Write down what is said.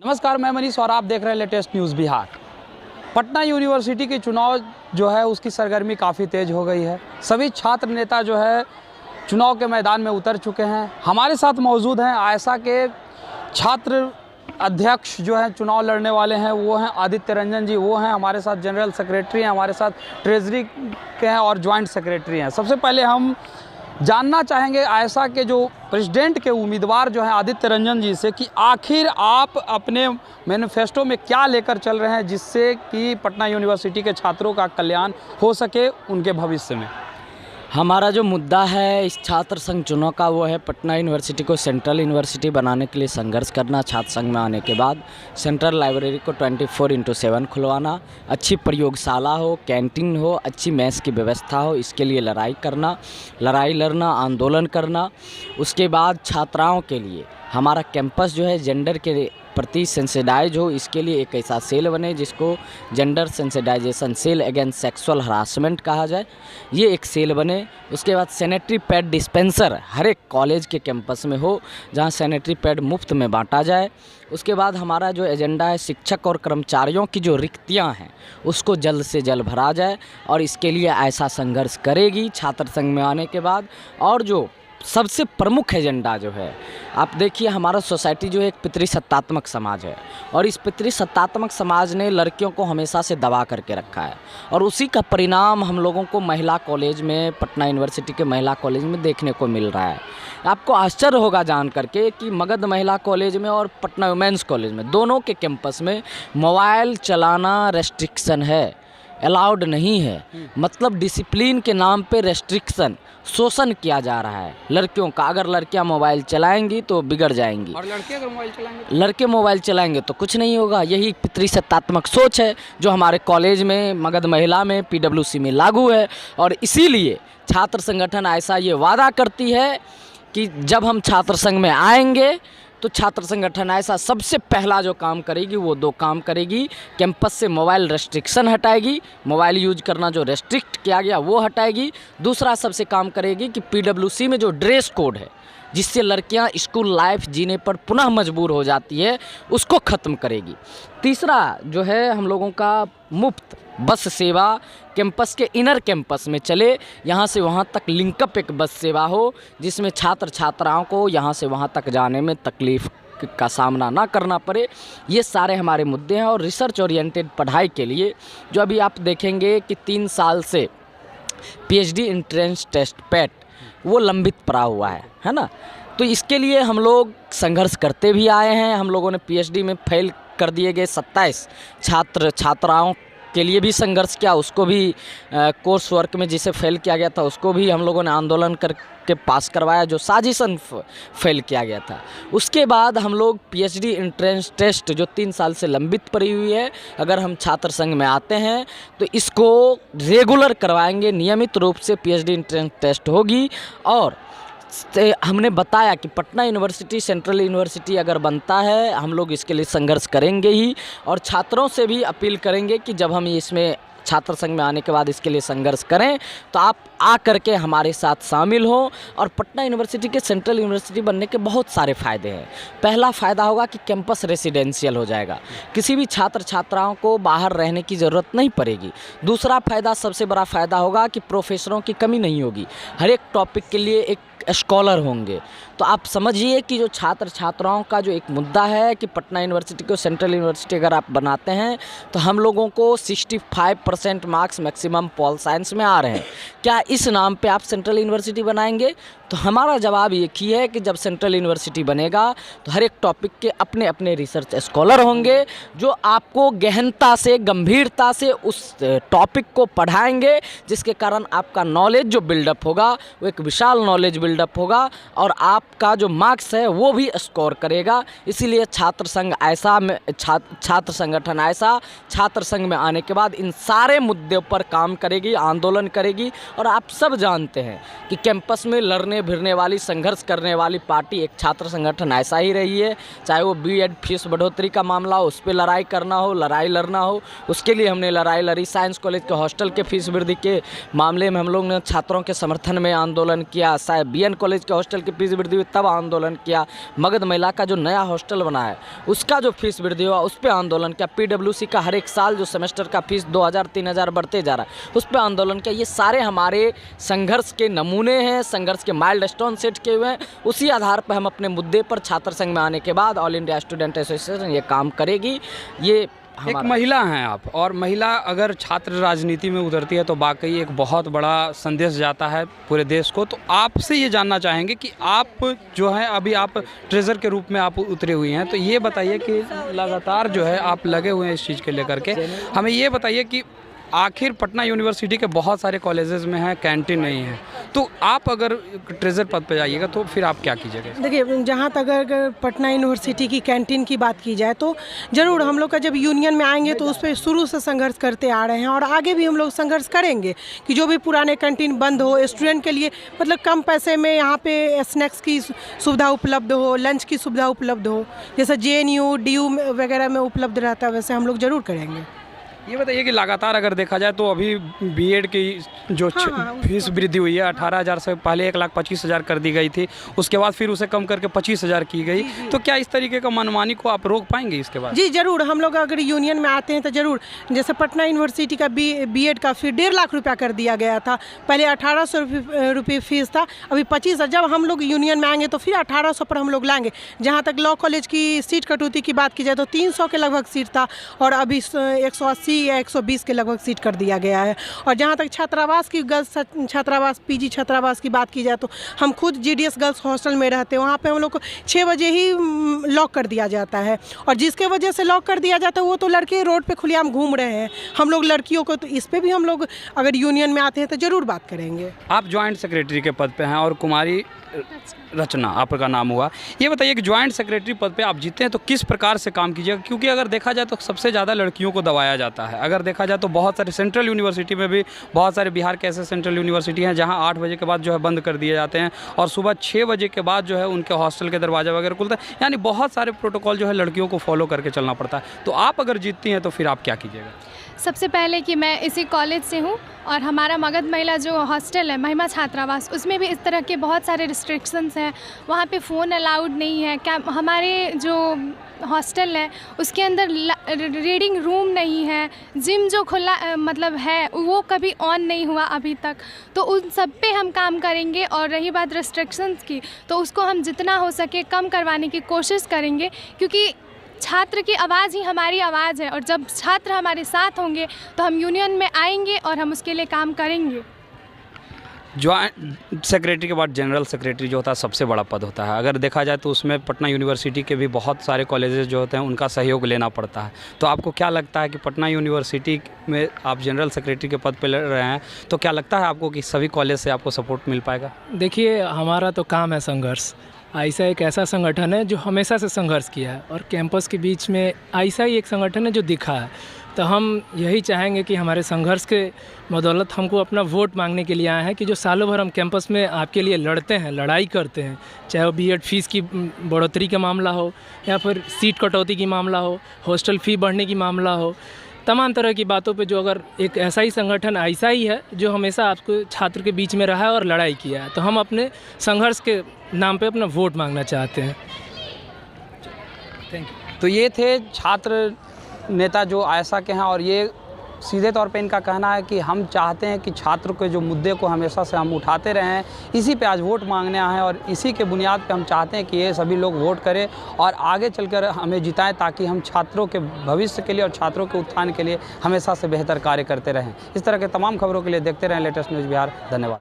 नमस्कार, मैं मनीष और आप देख रहे हैं latest news Bihar. Patna university के चुनाव जो है उसकी सरगर्मी काफ़ी तेज़ हो गई है। सभी छात्र नेता जो है चुनाव के मैदान में उतर चुके हैं। हमारे साथ मौजूद हैं आयसा के छात्र अध्यक्ष जो हैं चुनाव लड़ने वाले हैं, वो हैं आदित्य रंजन जी। वो हैं हमारे साथ जनरल सेक्रेटरी हैं, हमारे साथ ट्रेजरी के हैं और जॉइंट सेक्रेटरी हैं। सबसे पहले हम जानना चाहेंगे आयसा के जो प्रेसिडेंट के उम्मीदवार जो हैं आदित्य रंजन जी से कि आखिर आप अपने मैनिफेस्टो में क्या लेकर चल रहे हैं जिससे कि पटना यूनिवर्सिटी के छात्रों का कल्याण हो सके उनके भविष्य में। हमारा जो मुद्दा है इस छात्र संघ चुनाव का वो है पटना यूनिवर्सिटी को सेंट्रल यूनिवर्सिटी बनाने के लिए संघर्ष करना। छात्र संघ में आने के बाद सेंट्रल लाइब्रेरी को 24/7 खुलवाना, अच्छी प्रयोगशाला हो, कैंटीन हो, अच्छी मेस की व्यवस्था हो, इसके लिए लड़ाई लड़ना, आंदोलन करना। उसके बाद छात्राओं के लिए हमारा कैंपस जो है जेंडर के प्रति सेंसिटाइज हो, इसके लिए एक ऐसा सेल बने जिसको gender sensitisation cell against sexual harassment कहा जाए, ये एक सेल बने। उसके बाद सैनिटरी पैड डिस्पेंसर हर एक कॉलेज के कैंपस में हो जहां सैनिटरी पैड मुफ्त में बांटा जाए। उसके बाद हमारा जो एजेंडा है शिक्षक और कर्मचारियों की जो रिक्तियां हैं उसको जल्द से जल्द भरा जाए और इसके लिए ऐसा संघर्ष करेगी छात्र संघ में आने के बाद। और जो सबसे प्रमुख एजेंडा जो है, आप देखिए हमारा सोसाइटी जो है एक पितृसत्तात्मक समाज है और इस पितृसत्तात्मक समाज ने लड़कियों को हमेशा से दबा करके रखा है और उसी का परिणाम हम लोगों को महिला कॉलेज में, पटना यूनिवर्सिटी के महिला कॉलेज में देखने को मिल रहा है। आपको आश्चर्य होगा जान करके कि मगध महिला कॉलेज में और पटना वुमेंस कॉलेज में दोनों के कैंपस में मोबाइल चलाना रेस्ट्रिक्शन है, अलाउड नहीं है। मतलब डिसिप्लिन के नाम पे रेस्ट्रिक्शन, शोषण किया जा रहा है लड़कियों का। अगर लड़कियां मोबाइल चलाएंगी तो बिगड़ जाएंगी और लड़के अगर मोबाइल चलाएंगे, लड़के मोबाइल चलाएंगे तो कुछ नहीं होगा। यही पितृसत्तात्मक सोच है जो हमारे कॉलेज में, मगध महिला में, PWC में लागू है। और इसीलिए छात्र संगठन ऐसा ये वादा करती है कि जब हम छात्र संघ में आएंगे तो छात्र संगठन ऐसा सबसे पहला जो काम करेगी वो 2 काम करेगी। कैंपस से मोबाइल रेस्ट्रिक्शन हटाएगी, मोबाइल यूज करना जो रेस्ट्रिक्ट किया गया वो हटाएगी। दूसरा सबसे काम करेगी कि PWC में जो ड्रेस कोड है जिससे लड़कियां स्कूल लाइफ जीने पर पुनः मजबूर हो जाती है उसको ख़त्म करेगी। तीसरा जो है हम लोगों का मुफ्त बस सेवा कैंपस के इनर कैंपस में चले, यहाँ से वहाँ तक लिंकअप एक बस सेवा हो जिसमें छात्र छात्राओं को यहाँ से वहाँ तक जाने में तकलीफ़ का सामना ना करना पड़े। ये सारे हमारे मुद्दे हैं। और रिसर्च ओरिएंटेड पढ़ाई के लिए जो अभी आप देखेंगे कि 3 साल से PhD एंट्रेंस टेस्ट पैट वो लंबित पड़ा हुआ है ना। तो इसके लिए हम लोग संघर्ष करते भी आए हैं। हम लोगों ने PhD में फेल कर दिए गए 27 छात्राओं के लिए भी संघर्ष किया, उसको भी कोर्स वर्क में जिसे फेल किया गया था उसको भी हम लोगों ने आंदोलन करके पास करवाया जो साजिशन फेल किया गया था। उसके बाद हम लोग PhD एंट्रेंस टेस्ट जो 3 साल से लंबित पड़ी हुई है, अगर हम छात्र संघ में आते हैं तो इसको रेगुलर करवाएंगे, नियमित रूप से PhD एंट्रेंस टेस्ट होगी। और हमने बताया कि पटना यूनिवर्सिटी सेंट्रल यूनिवर्सिटी अगर बनता है हम लोग इसके लिए संघर्ष करेंगे ही। और छात्रों से भी अपील करेंगे कि जब हम इसमें छात्र संघ में आने के बाद इसके लिए संघर्ष करें तो आप आ करके हमारे साथ शामिल हो। और पटना यूनिवर्सिटी के सेंट्रल यूनिवर्सिटी बनने के बहुत सारे फ़ायदे हैं। पहला फ़ायदा होगा कि कैंपस रेसिडेंशियल हो जाएगा, किसी भी छात्र छात्राओं को बाहर रहने की ज़रूरत नहीं पड़ेगी। दूसरा फ़ायदा, सबसे बड़ा फ़ायदा होगा कि प्रोफेसरों की कमी नहीं होगी, हर एक टॉपिक के लिए एक स्कॉलर होंगे। तो आप समझिए कि जो छात्र छात्राओं का जो एक मुद्दा है कि पटना यूनिवर्सिटी को सेंट्रल यूनिवर्सिटी अगर आप बनाते हैं तो हम लोगों को 65% मार्क्स मैक्सिमम पॉल साइंस में आ रहे हैं, क्या इस नाम पे आप सेंट्रल यूनिवर्सिटी बनाएंगे? तो हमारा जवाब एक ही है कि जब सेंट्रल यूनिवर्सिटी बनेगा तो हर एक टॉपिक के अपने अपने रिसर्च स्कॉलर होंगे जो आपको गहनता से, गंभीरता से उस टॉपिक को पढ़ाएंगे, जिसके कारण आपका नॉलेज जो बिल्डअप होगा वो एक विशाल नॉलेज बिल्डअप होगा और आपका जो मार्क्स है वो भी स्कोर करेगा। इसीलिए छात्र संघ ऐसा में छात्र संगठन ऐसा छात्र संघ में आने के बाद इन सारे मुद्दों पर काम करेगी, आंदोलन करेगी। और आप सब जानते हैं कि कैंपस में लड़ने भागने भिरने वाली, संघर्ष करने वाली पार्टी एक छात्र संगठन ऐसा ही रही है। चाहे वो बीएड फीस बढ़ोतरी का मामला हो, उस पर लड़ाई करना हो, लड़ाई लड़ना हो, उसके लिए हमने लड़ाई लड़ी। साइंस कॉलेज के हॉस्टल के फीस वृद्धि के मामले में हम लोग ने छात्रों के समर्थन में आंदोलन किया। शायद बीएन कॉलेज के हॉस्टल की फीस वृद्धि हुई तब आंदोलन किया। मगध महिला का जो नया हॉस्टल बना है उसका जो फीस वृद्धि हुआ उस पर आंदोलन किया। पीडब्ल्यूसी का हर एक साल जो सेमेस्टर का फीस 2000-3000 बढ़ते जा रहा है उस पर आंदोलन किया। ये सारे हमारे संघर्ष के नमूने हैं, संघर्ष के माइलस्टोन सेट किए हुए हैं। उसी आधार पर हम अपने मुद्दे पर छात्र संघ में आने के बाद ऑल इंडिया स्टूडेंट एसोसिएशन ये काम करेगी। ये एक महिला हैं आप, और महिला अगर छात्र राजनीति में उतरती है तो वाकई एक बहुत बड़ा संदेश जाता है पूरे देश को। तो आपसे ये जानना चाहेंगे कि आप जो है अभी आप ट्रेजर के रूप में आप उतरे हुई हैं, तो ये बताइए कि लगातार जो है आप लगे हुए हैं इस चीज़ के लेकर के। हमें ये बताइए कि आखिर पटना यूनिवर्सिटी के बहुत सारे कॉलेजेस में हैं कैंटीन नहीं है, तो आप अगर ट्रेजर पद पे जाइएगा तो फिर आप क्या कीजिएगा? देखिए, जहाँ तक अगर पटना यूनिवर्सिटी की कैंटीन की बात की जाए तो ज़रूर हम लोग का जब यूनियन में आएंगे तो उस पर शुरू से संघर्ष करते आ रहे हैं और आगे भी हम लोग संघर्ष करेंगे कि जो भी पुराने कैंटीन बंद हो, स्टूडेंट के लिए मतलब कम पैसे में यहाँ पे स्नैक्स की सुविधा उपलब्ध हो, लंच की सुविधा उपलब्ध हो, जैसे JNU DU वगैरह में उपलब्ध रहता है, वैसे हम लोग ज़रूर करेंगे। ये बताइए कि लगातार अगर देखा जाए तो अभी बीएड की जो फीस वृद्धि हुई है 18,000 से पहले 1,25,000 कर दी गई थी, उसके बाद फिर उसे कम करके 25,000 की गई। तो क्या इस तरीके का मनमानी को आप रोक पाएंगे इसके बाद? जी ज़रूर, हम लोग अगर यूनियन में आते हैं तो ज़रूर, जैसे पटना यूनिवर्सिटी का बीएड का फीस 1.5 लाख रुपया कर दिया गया था। पहले 1,800 रुपये फीस था, अभी 25,000। जब हम लोग यूनियन में आएंगे तो फिर 1,800 पर हम लोग लाएंगे। जहाँ तक लॉ कॉलेज की सीट कटौती की बात की जाए तो 300 के लगभग सीट था और अभी 180 या 120 के लगभग सीट कर दिया गया है। और जहाँ तक छात्रावास की गर्ल्स छात्रावास PG छात्रावास की बात की जाए तो हम खुद GDS गर्ल्स हॉस्टल में रहते हैं, वहाँ पे हम लोग को 6 बजे ही लॉक कर दिया जाता है और जिसके वजह से लॉक कर दिया जाता है वो तो लड़के रोड पे खुलेआम घूम रहे हैं। हम लोग लड़कियों को तो इस पर भी हम लोग अगर यूनियन में आते हैं तो ज़रूर बात करेंगे। आप ज्वाइंट सेक्रेटरी के पद पे हैं और कुमारी रचना आपका नाम हुआ। ये बताइए कि ज्वाइंट सेक्रेटरी पद पे आप जीते हैं तो किस प्रकार से काम कीजिएगा, क्योंकि अगर देखा जाए तो सबसे ज़्यादा लड़कियों को दबाया जाता है। अगर देखा जाए तो बहुत सारे सेंट्रल यूनिवर्सिटी में भी बहुत सारे बिहार के ऐसे सेंट्रल यूनिवर्सिटी हैं जहां 8 बजे के बाद जो है बंद कर दिए जाते हैं और सुबह 6 बजे के बाद जो है उनके हॉस्टल के दरवाजा वगैरह खुलता है। यानी बहुत सारे प्रोटोकॉल जो है लड़कियों को फॉलो करके चलना पड़ता है। तो आप अगर जीतती हैं तो फिर आप क्या कीजिएगा? सबसे पहले कि मैं इसी कॉलेज से हूँ और हमारा मगध महिला जो हॉस्टल है महिमा छात्रावास, उसमें भी इस तरह के बहुत सारे रिस्ट्रिक्शंस हैं। वहाँ पे फ़ोन अलाउड नहीं है। क्या हमारे जो हॉस्टल है उसके अंदर रीडिंग रूम नहीं है। जिम जो खुला मतलब है वो कभी ऑन नहीं हुआ अभी तक। तो उन सब पे हम काम करेंगे। और रही बात रिस्ट्रिक्शंस की, तो उसको हम जितना हो सके कम करवाने की कोशिश करेंगे, क्योंकि छात्र की आवाज़ ही हमारी आवाज़ है और जब छात्र हमारे साथ होंगे तो हम यूनियन में आएंगे और हम उसके लिए काम करेंगे। ज्वाइंट सेक्रेटरी के बाद जनरल सेक्रेटरी जो होता है सबसे बड़ा पद होता है। अगर देखा जाए तो उसमें पटना यूनिवर्सिटी के भी बहुत सारे कॉलेजेस जो होते हैं उनका सहयोग लेना पड़ता है। तो आपको क्या लगता है कि पटना यूनिवर्सिटी में आप जनरल सेक्रेटरी के पद पर लड़ रहे हैं, तो क्या लगता है आपको कि सभी कॉलेज से आपको सपोर्ट मिल पाएगा? देखिए, हमारा तो काम है संघर्ष। आइसा एक ऐसा संगठन है जो हमेशा से संघर्ष किया है और कैंपस के बीच में आइसा ही एक संगठन है जो दिखा है। तो हम यही चाहेंगे कि हमारे संघर्ष के बदौलत हमको अपना वोट मांगने के लिए आए हैं कि जो सालों भर हम कैंपस में आपके लिए लड़ते हैं, लड़ाई करते हैं, चाहे वो बीएड फीस की बढ़ोतरी का मामला हो या फिर सीट कटौती की मामला हो, हॉस्टल फ़ी बढ़ने की मामला हो, तमाम तरह की बातों पे जो अगर एक ऐसा ही संगठन ऐसा ही है जो हमेशा आपको छात्र के बीच में रहा है और लड़ाई किया है, तो हम अपने संघर्ष के नाम पे अपना वोट मांगना चाहते हैं। Thank you. तो ये थे छात्र नेता जो आयशा के हैं और ये सीधे तौर पे इनका कहना है कि हम चाहते हैं कि छात्र के जो मुद्दे को हमेशा से हम उठाते रहे हैं, इसी पे आज वोट मांगने आए हैं और इसी के बुनियाद पे हम चाहते हैं कि ये सभी लोग वोट करें और आगे चलकर हमें जिताएं, ताकि हम छात्रों के भविष्य के लिए और छात्रों के उत्थान के लिए हमेशा से बेहतर कार्य करते रहें। इस तरह के तमाम खबरों के लिए देखते रहें लेटेस्ट न्यूज़ बिहार। धन्यवाद।